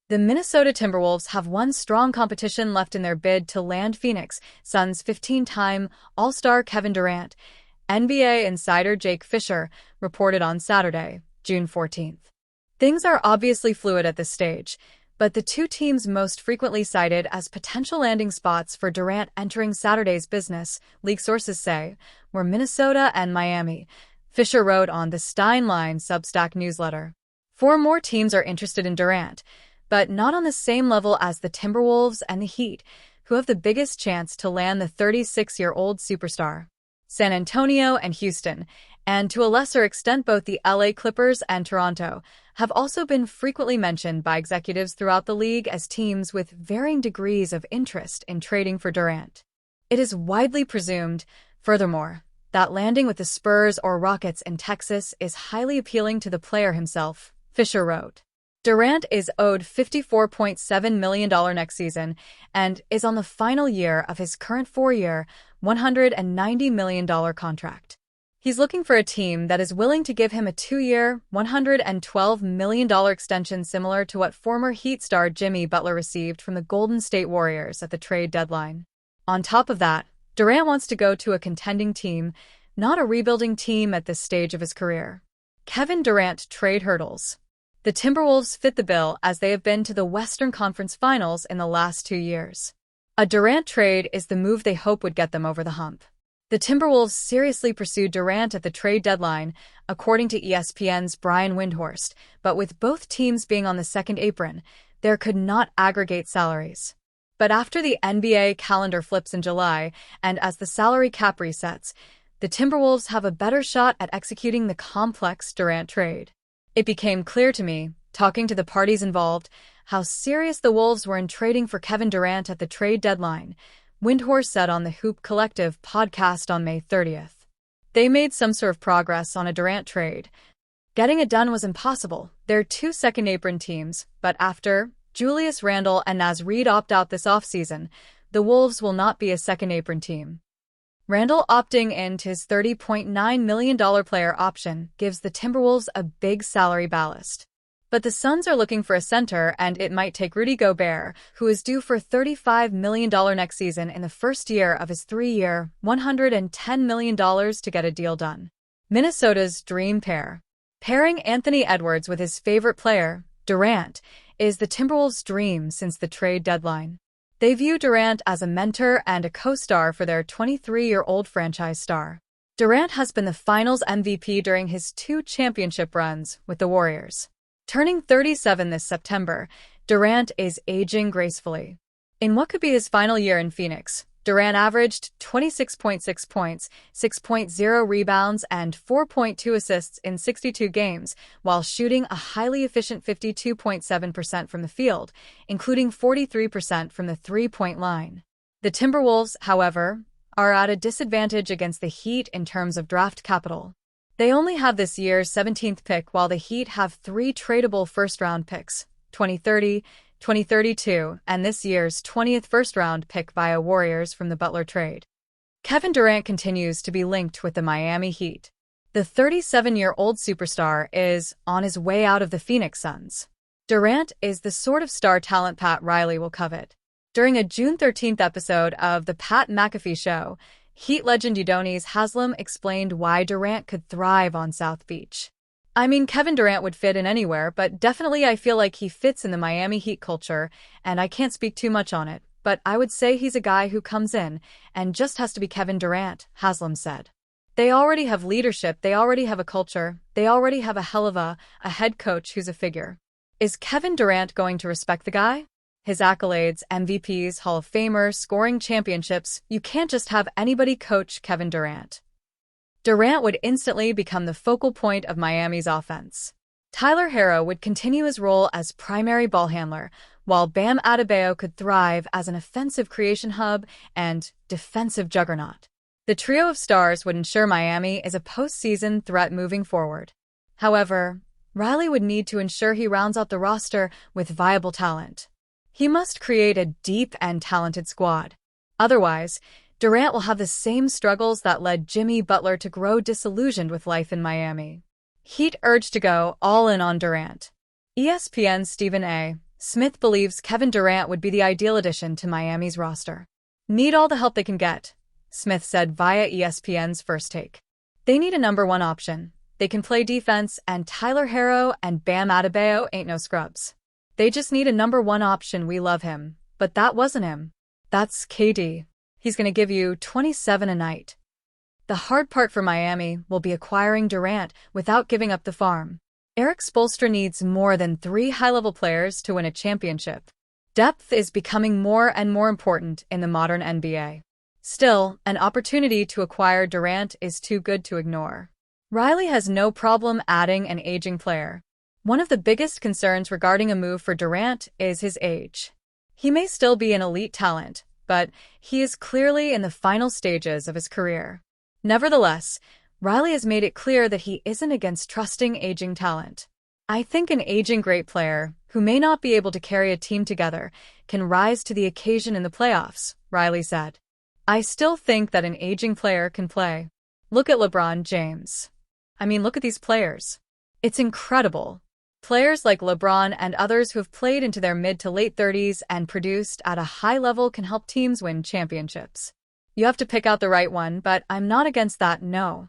The Minnesota Timberwolves have one strong competition left in their bid to land Phoenix Suns' 15-time All-Star Kevin Durant, NBA insider Jake Fisher reported on Saturday, June 14th. Things are obviously fluid at this stage, but the two teams most frequently cited as potential landing spots for Durant entering Saturday's business, league sources say, were Minnesota and Miami, Fisher wrote on the Steinline Substack newsletter. Four more teams are interested in Durant, but not on the same level as the Timberwolves and the Heat, who have the biggest chance to land the 36-year-old superstar. San Antonio and Houston, and to a lesser extent both the LA Clippers and Toronto, have also been frequently mentioned by executives throughout the league as teams with varying degrees of interest in trading for Durant. It is widely presumed, furthermore, that landing with the Spurs or Rockets in Texas is highly appealing to the player himself, Fisher wrote. Durant is owed $54.7 million next season and is on the final year of his current four-year, $190 million contract. He's looking for a team that is willing to give him a two-year, $112 million extension similar to what former Heat star Jimmy Butler received from the Golden State Warriors at the trade deadline. On top of that, Durant wants to go to a contending team, not a rebuilding team at this stage of his career. Kevin Durant trade hurdles. The Timberwolves fit the bill as they have been to the Western Conference Finals in the last 2 years. A Durant trade is the move they hope would get them over the hump. The Timberwolves seriously pursued Durant at the trade deadline, according to ESPN's Brian Windhorst, but with both teams being on the second apron, there could not aggregate salaries. But after the NBA calendar flips in July, and as the salary cap resets, the Timberwolves have a better shot at executing the complex Durant trade. It became clear to me, talking to the parties involved, how serious the Wolves were in trading for Kevin Durant at the trade deadline, Windhorst said on the Hoop Collective podcast on May 30th. They made some sort of progress on a Durant trade. Getting it done was impossible. They're two second-apron teams, but after Julius Randle and Naz Reid opt out this offseason, the Wolves will not be a second-apron team. Randle opting into his $30.9 million player option gives the Timberwolves a big salary ballast. But the Suns are looking for a center, and it might take Rudy Gobert, who is due for $35 million next season in the first year of his three-year, $110 million to get a deal done. Minnesota's dream pair. Pairing Anthony Edwards with his favorite player, Durant, is the Timberwolves' dream since the trade deadline. They view Durant as a mentor and a co-star for their 23-year-old franchise star. Durant has been the Finals MVP during his two championship runs with the Warriors. Turning 37 this September, Durant is aging gracefully. In what could be his final year in Phoenix, Durant averaged 26.6 points, 6.0 rebounds, and 4.2 assists in 62 games, while shooting a highly efficient 52.7% from the field, including 43% from the three-point line. The Timberwolves, however, are at a disadvantage against the Heat in terms of draft capital. They only have this year's 17th pick, while the Heat have three tradable first-round picks, 2030, 2032, and this year's 20th first-round pick via Warriors from the Butler trade. Kevin Durant continues to be linked with the Miami Heat. The 37-year-old superstar is on his way out of the Phoenix Suns. Durant is the sort of star talent Pat Riley will covet. During a June 13th episode of The Pat McAfee Show, Heat legend Udonis Haslem explained why Durant could thrive on South Beach. I mean, Kevin Durant would fit in anywhere, but definitely I feel like he fits in the Miami Heat culture, and I can't speak too much on it, but I would say he's a guy who comes in and just has to be Kevin Durant, Haslem said. They already have leadership, they already have a culture, they already have a hell of a head coach who's a figure. Is Kevin Durant going to respect the guy? His accolades, MVPs, Hall of Famers, scoring championships, you can't just have anybody coach Kevin Durant. Durant would instantly become the focal point of Miami's offense. Tyler Herro would continue his role as primary ball handler, while Bam Adebayo could thrive as an offensive creation hub and defensive juggernaut. The trio of stars would ensure Miami is a postseason threat moving forward. However, Riley would need to ensure he rounds out the roster with viable talent. He must create a deep and talented squad. Otherwise, Durant will have the same struggles that led Jimmy Butler to grow disillusioned with life in Miami. Heat urged to go all in on Durant. ESPN's Stephen A. Smith believes Kevin Durant would be the ideal addition to Miami's roster. Need all the help they can get, Smith said via ESPN's First Take. They need a number one option. They can play defense, and Tyler Herro and Bam Adebayo ain't no scrubs. They just need a number one option. We love him, but that wasn't him. That's KD. He's going to give you 27 a night. The hard part for Miami will be acquiring Durant without giving up the farm. Eric Spoelstra needs more than 3 high-level players to win a championship. Depth is becoming more and more important in the modern NBA. Still, an opportunity to acquire Durant is too good to ignore. Riley has no problem adding an aging player. One of the biggest concerns regarding a move for Durant is his age. He may still be an elite talent, but he is clearly in the final stages of his career. Nevertheless, Riley has made it clear that he isn't against trusting aging talent. I think an aging great player, who may not be able to carry a team together, can rise to the occasion in the playoffs, Riley said. I still think that an aging player can play. Look at LeBron James. Look at these players. It's incredible. Players like LeBron and others who have played into their mid to late 30s and produced at a high level can help teams win championships. You have to pick out the right one, but I'm not against that, no.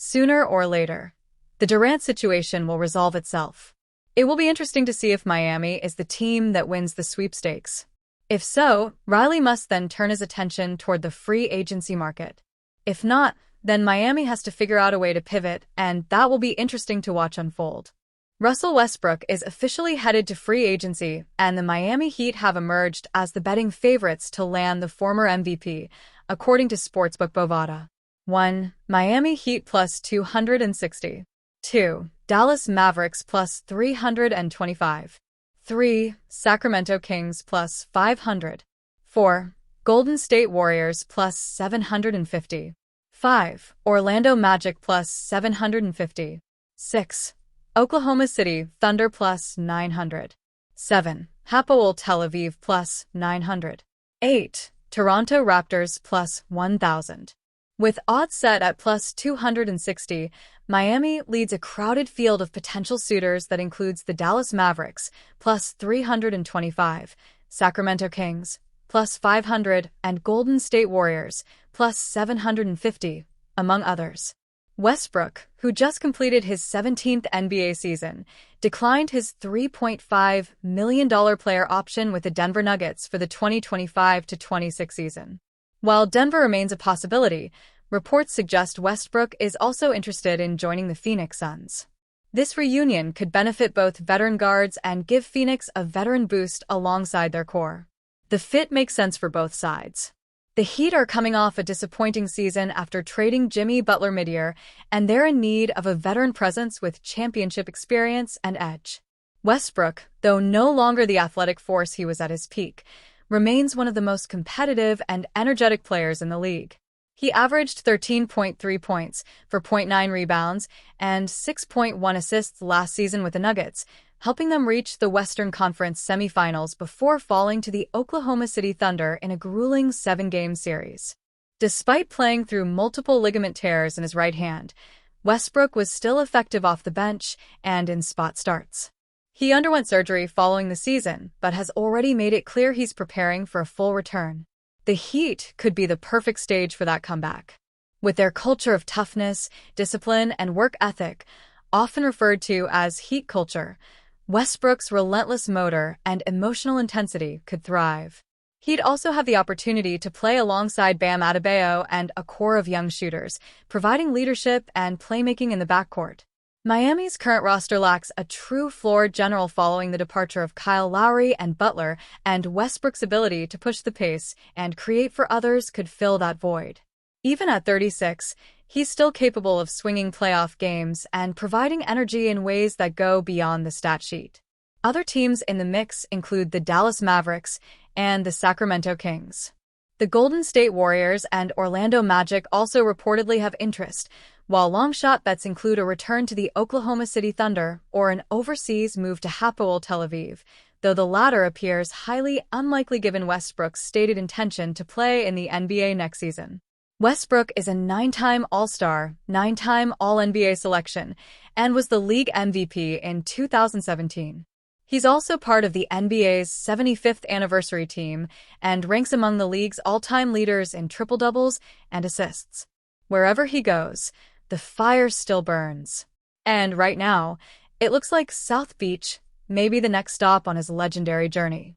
Sooner or later, the Durant situation will resolve itself. It will be interesting to see if Miami is the team that wins the sweepstakes. If so, Riley must then turn his attention toward the free agency market. If not, then Miami has to figure out a way to pivot, and that will be interesting to watch unfold. Russell Westbrook is officially headed to free agency, and the Miami Heat have emerged as the betting favorites to land the former MVP, according to Sportsbook Bovada. 1. Miami Heat plus 260. 2. Dallas Mavericks plus 325. 3. Sacramento Kings plus 500. 4. Golden State Warriors plus 750. 5. Orlando Magic plus 750. 6. Oklahoma City Thunder plus 900. 7. Hapoel Tel Aviv plus 900. 8. Toronto Raptors plus 1,000. With odds set at plus 260, Miami leads a crowded field of potential suitors that includes the Dallas Mavericks plus 325, Sacramento Kings plus 500, and Golden State Warriors plus 750, among others. Westbrook, who just completed his 17th NBA season, declined his $3.5 million player option with the Denver Nuggets for the 2025-26 season. While Denver remains a possibility, reports suggest Westbrook is also interested in joining the Phoenix Suns. This reunion could benefit both veteran guards and give Phoenix a veteran boost alongside their core. The fit makes sense for both sides. The Heat are coming off a disappointing season after trading Jimmy Butler mid-year, and they're in need of a veteran presence with championship experience and edge. Westbrook, though no longer the athletic force he was at his peak, remains one of the most competitive and energetic players in the league. He averaged 13.3 points for 0.9 rebounds and 6.1 assists last season with the Nuggets, helping them reach the Western Conference semifinals before falling to the Oklahoma City Thunder in a grueling 7-game series. Despite playing through multiple ligament tears in his right hand, Westbrook was still effective off the bench and in spot starts. He underwent surgery following the season, but has already made it clear he's preparing for a full return. The Heat could be the perfect stage for that comeback. With their culture of toughness, discipline, and work ethic, often referred to as Heat culture, Westbrook's relentless motor and emotional intensity could thrive. He'd also have the opportunity to play alongside Bam Adebayo and a core of young shooters, providing leadership and playmaking in the backcourt. Miami's current roster lacks a true floor general following the departure of Kyle Lowry and Butler, and Westbrook's ability to push the pace and create for others could fill that void. Even at 36, he's still capable of swinging playoff games and providing energy in ways that go beyond the stat sheet. Other teams in the mix include the Dallas Mavericks and the Sacramento Kings. The Golden State Warriors and Orlando Magic also reportedly have interest, while long-shot bets include a return to the Oklahoma City Thunder or an overseas move to Hapoel Tel Aviv, though the latter appears highly unlikely given Westbrook's stated intention to play in the NBA next season. Westbrook is a 9-time All-Star, 9-time All-NBA selection, and was the league MVP in 2017. He's also part of the NBA's 75th anniversary team and ranks among the league's all-time leaders in triple-doubles and assists. Wherever he goes, the fire still burns. And right now, it looks like South Beach may be the next stop on his legendary journey.